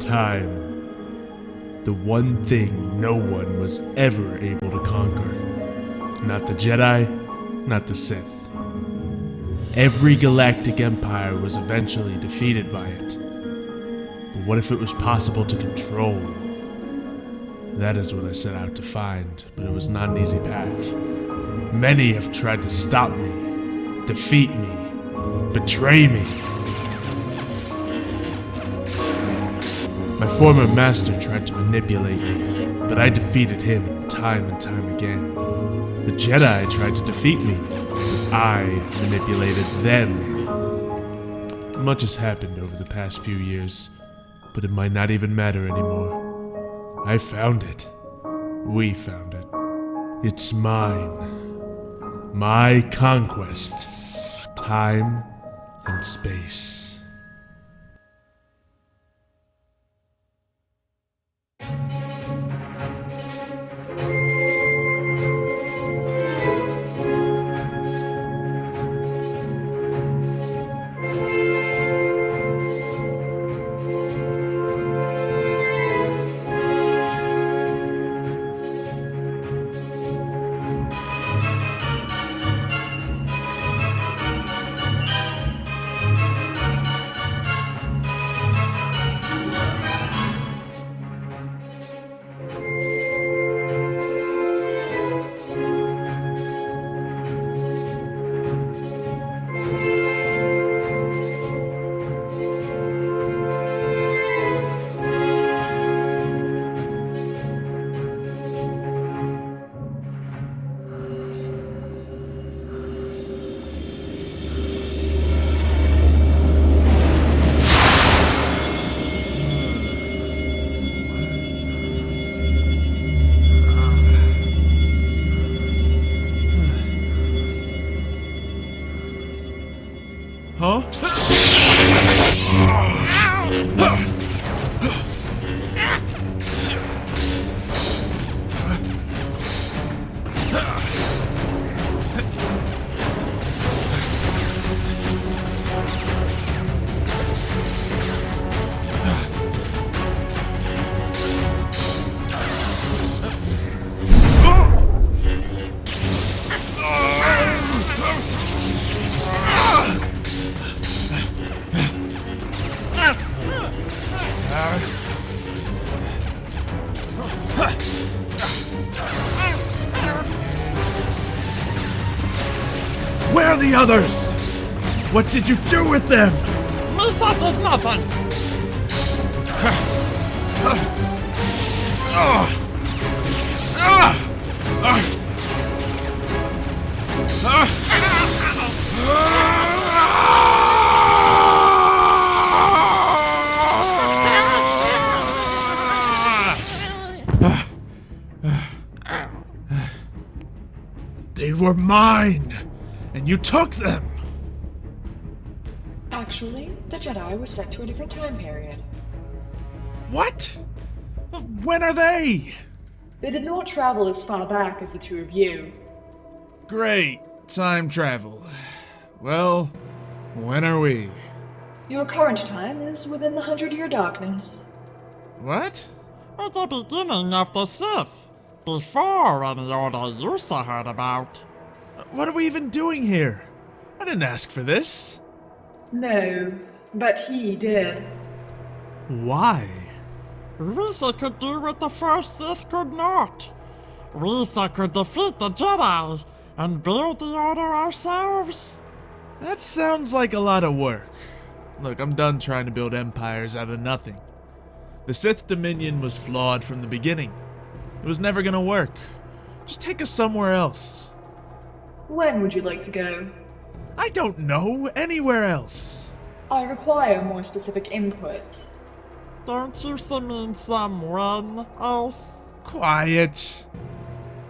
time. The one thing no one was ever able to conquer. Not the Jedi, not the Sith. Every galactic empire was eventually defeated by it. But what if it was possible to control? That is what I set out to find, but it was not an easy path. Many have tried to stop me, defeat me, betray me. My former master tried to manipulate me, but I defeated him time and time again. The Jedi tried to defeat me, but I manipulated them. Much has happened over the past few years, but it might not even matter anymore. I found it. We found it. It's mine. My conquest. Time and space. Huh? Where are the others? What did you do with them? Misa did nothing. They were mine, and you took them. Actually, the Jedi was sent to a different time period. What? When are they? They did not travel as far back as the two of you. Great. Time travel. Well, when are we? Your current time is within the 100-year darkness. What? At the beginning of the Sith, before any Yoda you heard about. What are we even doing here? I didn't ask for this. No, but he did. Why? Risa could do what the first Sith could not. Risa could defeat the Jedi and build the Order ourselves. That sounds like a lot of work. Look, I'm done trying to build empires out of nothing. The Sith Dominion was flawed from the beginning. It was never gonna work. Just take us somewhere else. When would you like to go? I don't know. Anywhere else. I require more specific input. Don't you mean someone else? Quiet.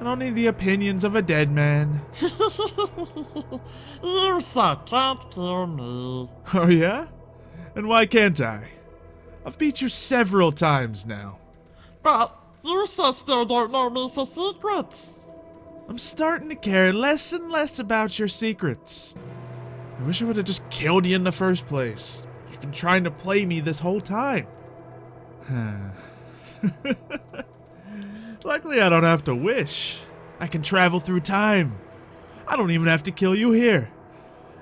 I don't need the opinions of a dead man. Risa can't kill me. Oh yeah? And why can't I? I've beat you several times now. But Risa still don't know Misa's secrets. I'm starting to care less and less about your secrets. I wish I would have just killed you in the first place. You've been trying to play me this whole time. Luckily, I don't have to wish. I can travel through time. I don't even have to kill you here.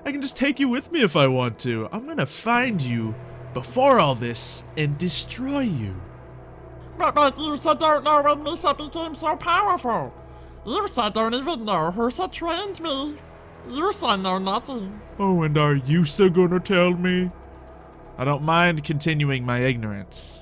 I can just take you with me if I want to. I'm gonna find you before all this and destroy you. But you said don't know when Misa became so powerful. You said don't even know who trained me. You said know nothing. Oh, and are you so gonna tell me? I don't mind continuing my ignorance.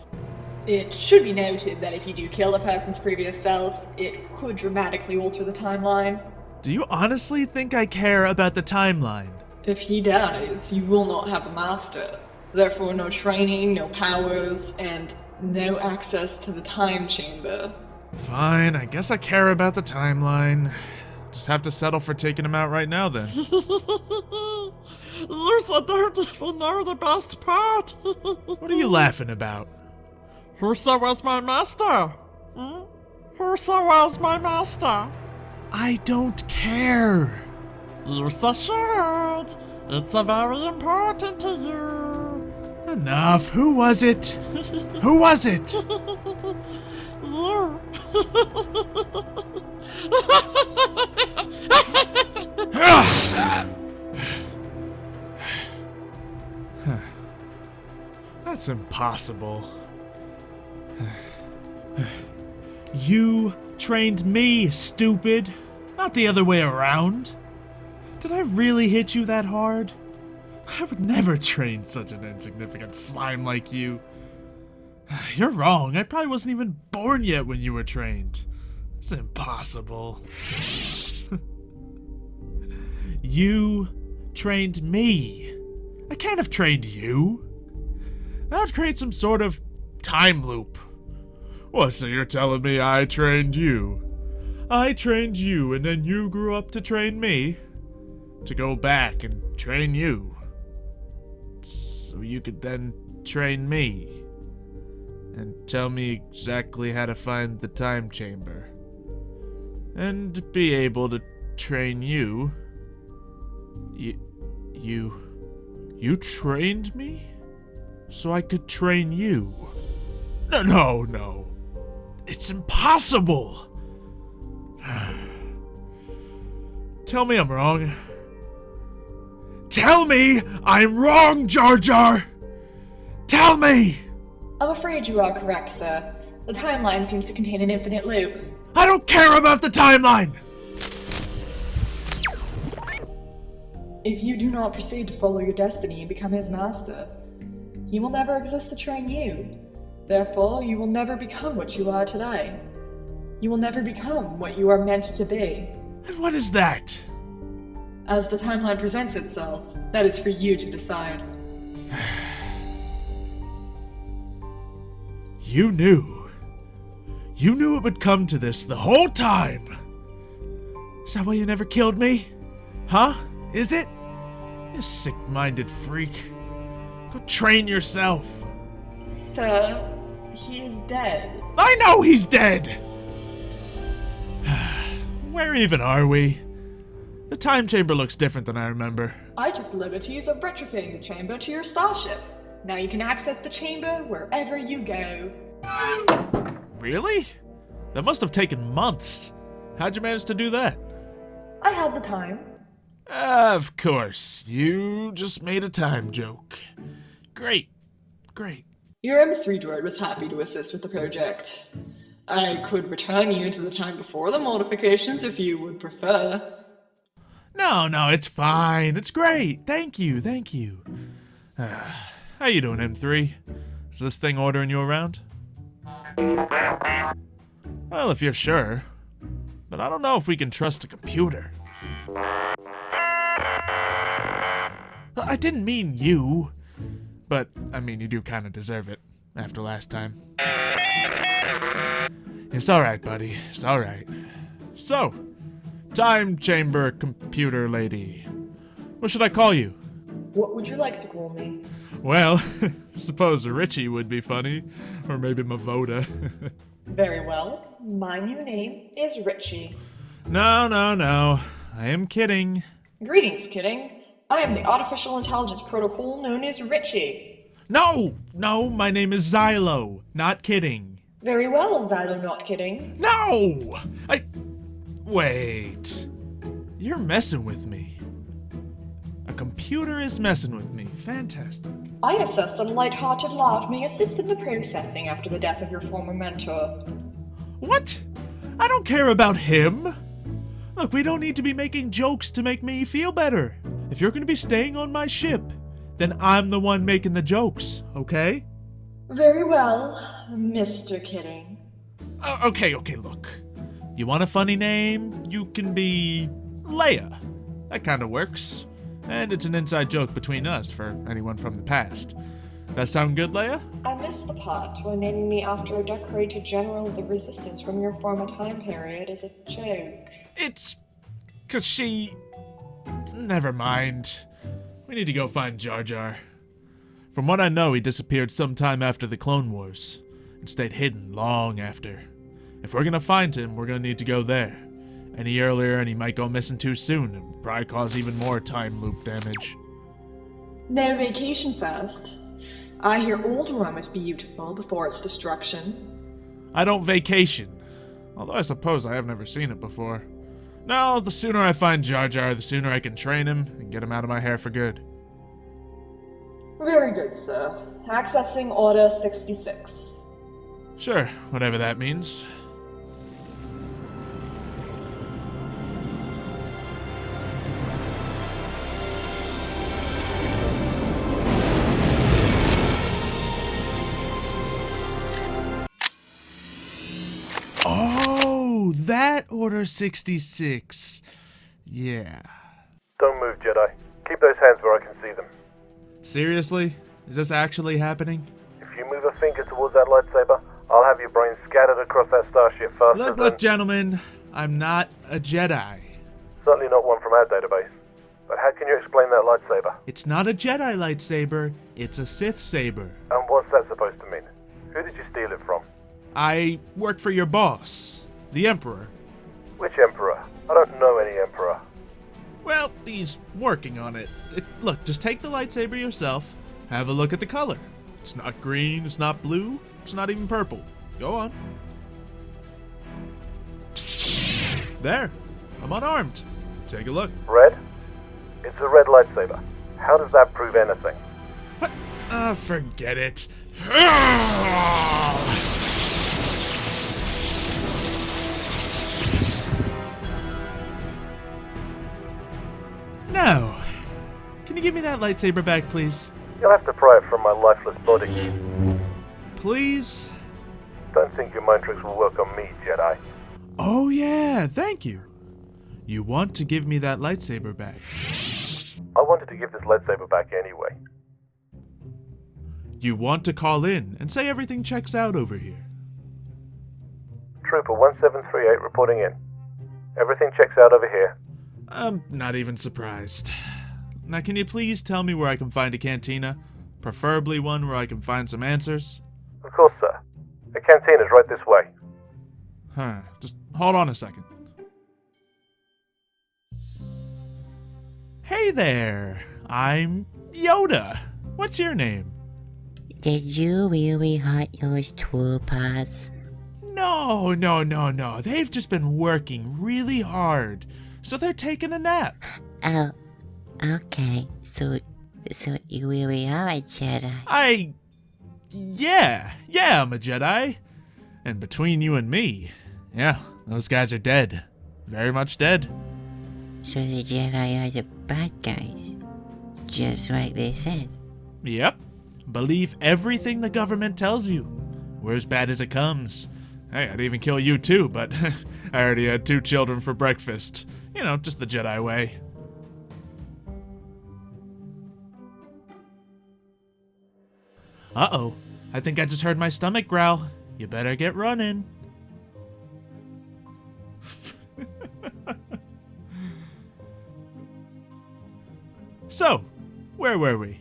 It should be noted that if you do kill a person's previous self, it could dramatically alter the timeline. Do you honestly think I care about the timeline? If he dies, you will not have a master. Therefore, no training, no powers, and no access to the time chamber. Fine, I guess I care about the timeline. Just have to settle for taking him out right now then. You said don't even know the best part. What are you laughing about? Whoso was my master? Hmm? Whoso was my master? I don't care. You should. It's a very important to you. Enough. Who was it? Who was it? You. That's impossible. You trained me, stupid. Not the other way around. Did I really hit you that hard? I would never train such an insignificant slime like you. You're wrong. I probably wasn't even born yet when you were trained. It's impossible. You trained me. I can't have trained you. That would create some sort of time loop. What, so you're telling me I trained you? I trained you, and then you grew up to train me? To go back and train you? So you could then train me? And tell me exactly how to find the time chamber? And be able to train you? You trained me? So I could train you? No. It's impossible! Tell me I'm wrong. Tell me I'm wrong, Jar Jar! Tell me! I'm afraid you are correct, sir. The timeline seems to contain an infinite loop. I don't care about the timeline! If you do not proceed to follow your destiny and become his master, he will never exist to train you. Therefore, you will never become what you are today. You will never become what you are meant to be. And what is that? As the timeline presents itself, that is for you to decide. You knew. You knew it would come to this the whole time. Is that why you never killed me? Huh? Is it? You sick-minded freak. Go train yourself. Sir, he is dead. I know he's dead! Where even are we? The time chamber looks different than I remember. I took the liberties of retrofitting the chamber to your starship. Now you can access the chamber wherever you go. Really? That must have taken months. How'd you manage to do that? I had the time. Of course. You just made a time joke. Great. Your M3 droid was happy to assist with the project. I could return you to the time before the modifications if you would prefer. No, it's fine. It's great. Thank you. How you doing, M3? Is this thing ordering you around? Well, if you're sure. But I don't know if we can trust a computer. I didn't mean you. But, I mean, you do kind of deserve it, after last time. It's alright, buddy. It's alright. So, time chamber computer lady. What should I call you? What would you like to call me? Well, suppose Richie would be funny. Or maybe Mavoda. Very well. My new name is Richie. No. I am kidding. Greetings, kidding. I am the artificial intelligence protocol known as Richie. No, my name is Xylo. Not kidding. Very well, Xylo, not kidding. No! Wait. You're messing with me. A computer is messing with me. Fantastic. I assess that a light-hearted laugh may assist in the processing after the death of your former mentor. What? I don't care about him. Look, we don't need to be making jokes to make me feel better. If you're gonna be staying on my ship, then I'm the one making the jokes, okay? Very well, Mr. Kidding. Okay, look. You want a funny name? You can be Leia. That kinda works. And it's an inside joke between us for anyone from the past. That sound good, Leia? I missed the part where naming me after a decorated general of the resistance from your former time period is a joke. It's 'cause she... Never mind. We need to go find Jar Jar. From what I know, he disappeared sometime after the Clone Wars and stayed hidden long after. If we're gonna find him, we're gonna need to go there. Any earlier and he might go missing too soon and probably cause even more time loop damage. No vacation first. I hear old Rome is beautiful before its destruction. I don't vacation. Although I suppose I have never seen it before. No, the sooner I find Jar Jar, the sooner I can train him and get him out of my hair for good. Very good, sir. Accessing Order 66. Sure, whatever that means. Oh, that Order 66. Yeah. Don't move, Jedi. Keep those hands where I can see them. Seriously? Is this actually happening? If you move a finger towards that lightsaber, I'll have your brain scattered across that starship faster Look, gentlemen. I'm not a Jedi. Certainly not one from our database. But how can you explain that lightsaber? It's not a Jedi lightsaber, it's a Sith saber. And what's that supposed to mean? Who did you steal it from? I work for your boss, the Emperor. Which Emperor? I don't know any Emperor. Well, he's working on it. Look, just take the lightsaber yourself, have a look at the color. It's not green, it's not blue, it's not even purple. Go on. There, I'm unarmed. Take a look. Red? It's a red lightsaber. How does that prove anything? What? Forget it. No. Can you give me that lightsaber back, please? You'll have to pry it from my lifeless body. Please? Don't think your mind tricks will work on me, Jedi. Oh yeah, thank you. You want to give me that lightsaber back. I wanted to give this lightsaber back anyway. You want to call in and say everything checks out over here. Trooper 1738 reporting in. Everything checks out over here. I'm not even surprised. Now, can you please tell me where I can find a cantina? Preferably one where I can find some answers. Of course, sir. The cantina's right this way. Just hold on a second. Hey there, I'm Yoda. What's your name? Did you really hurt those troopers? No. They've just been working really hard, so they're taking a nap. Oh, okay. So you really are a Jedi? Yeah, I'm a Jedi. And between you and me, yeah, those guys are dead. Very much dead. So the Jedi are the bad guys, just like they said. Yep. Believe everything the government tells you. We're as bad as it comes. Hey, I'd even kill you too, but I already had 2 children for breakfast. You know, just the Jedi way. Uh-oh. I think I just heard my stomach growl. You better get running. So, where were we?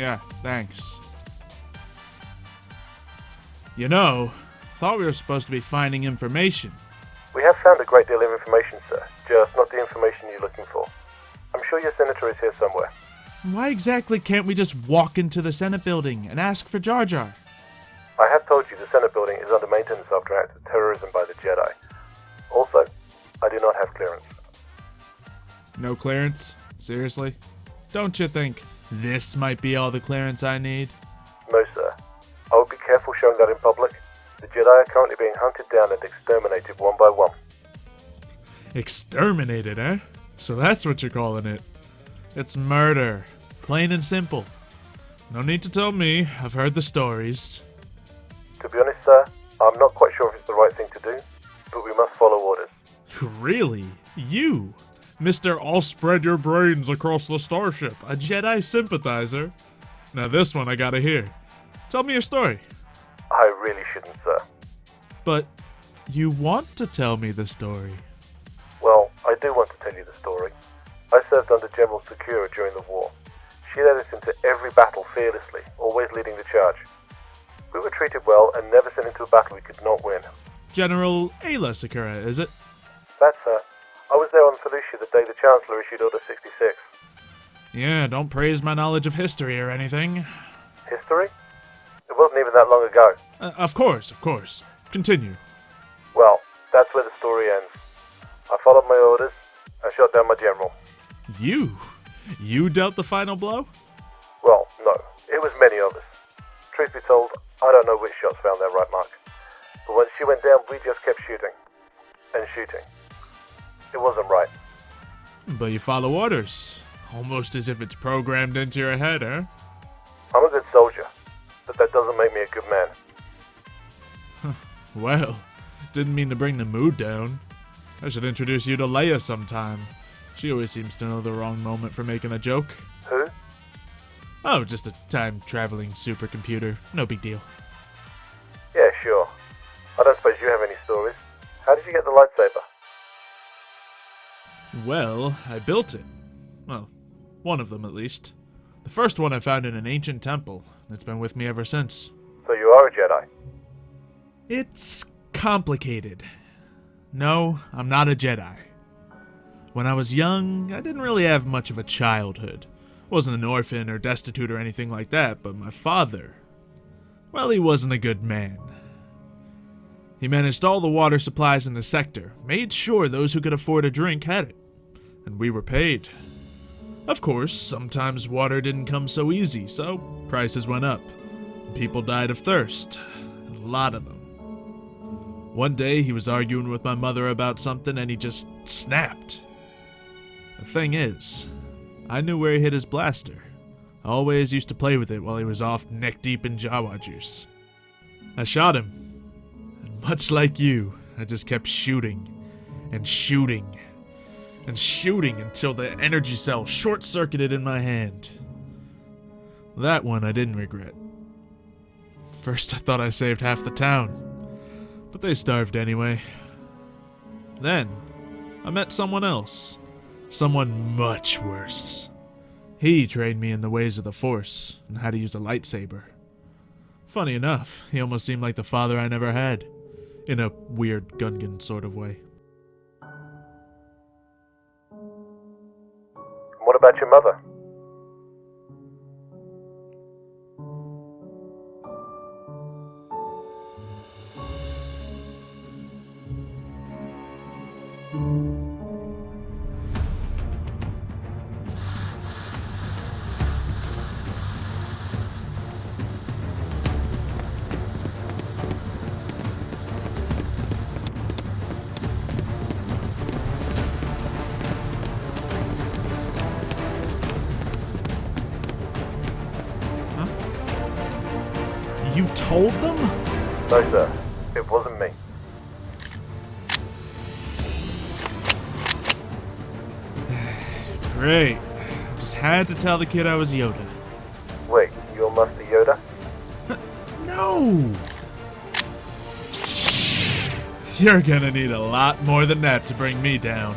Yeah, thanks. You know, thought we were supposed to be finding information. We have found a great deal of information, sir. Just not the information you're looking for. I'm sure your senator is here somewhere. Why exactly can't we just walk into the Senate building and ask for Jar Jar? I have told you the Senate building is under maintenance after acts of terrorism by the Jedi. Also, I do not have clearance. No clearance? Seriously? Don't you think this might be all the clearance I need? No, sir. I would be careful showing that in public. The Jedi are currently being hunted down and exterminated one by one. Exterminated, eh? So that's what you're calling it. It's murder. Plain and simple. No need to tell me. I've heard the stories. To be honest, sir, I'm not quite sure if it's the right thing to do, but we must follow orders. Really? You? Mr. I'll spread your brains across the starship, a Jedi sympathizer? Now this one I gotta hear. Tell me your story. I really shouldn't, sir. But you want to tell me the story. Well, I do want to tell you the story. I served under General Sakura during the war. She led us into every battle fearlessly, always leading the charge. We were treated well and never sent into a battle we could not win. General Ayla Sakura, is it? That's her. I was there on Felucia the day the Chancellor issued Order 66. Yeah, don't praise my knowledge of history or anything. History? It wasn't even that long ago. Of course. Continue. Well, that's where the story ends. I followed my orders and shot down my general. You dealt the final blow? Well, no. It was many of us. Truth be told, I don't know which shots found their right mark. But when she went down, we just kept shooting. And shooting. It wasn't right. But you follow orders. Almost as if it's programmed into your head, eh? I'm a good soldier, but that doesn't make me a good man. Well, didn't mean to bring the mood down. I should introduce you to Leia sometime. She always seems to know the wrong moment for making a joke. Who? Oh, just a time-traveling supercomputer. No big deal. Yeah, sure. I don't suppose you have any stories. How did you get the lightsaber? Well, I built it. Well, one of them at least. The first one I found in an ancient temple. It's been with me ever since. So you are a Jedi? It's complicated. No, I'm not a Jedi. When I was young, I didn't really have much of a childhood. Wasn't an orphan or destitute or anything like that, but my father, well, he wasn't a good man. He managed all the water supplies in the sector, made sure those who could afford a drink had it, and we were paid. Of course, sometimes water didn't come so easy, so prices went up. People died of thirst. A lot of them. One day, he was arguing with my mother about something and he just snapped. The thing is, I knew where he hid his blaster. I always used to play with it while he was off neck-deep in Jawa juice. I shot him, and much like you, I just kept shooting and shooting and shooting until the energy cell short-circuited in my hand. That one I didn't regret. First I thought I saved half the town, but they starved anyway. Then, I met someone else. Someone much worse. He trained me in the ways of the Force and how to use a lightsaber. Funny enough, he almost seemed like the father I never had, in a weird Gungan sort of way. What about your mother? You told them? No, sir. It wasn't me. Great. Just had to tell the kid I was Yoda. Wait, you're Master Yoda? No! You're gonna need a lot more than that to bring me down.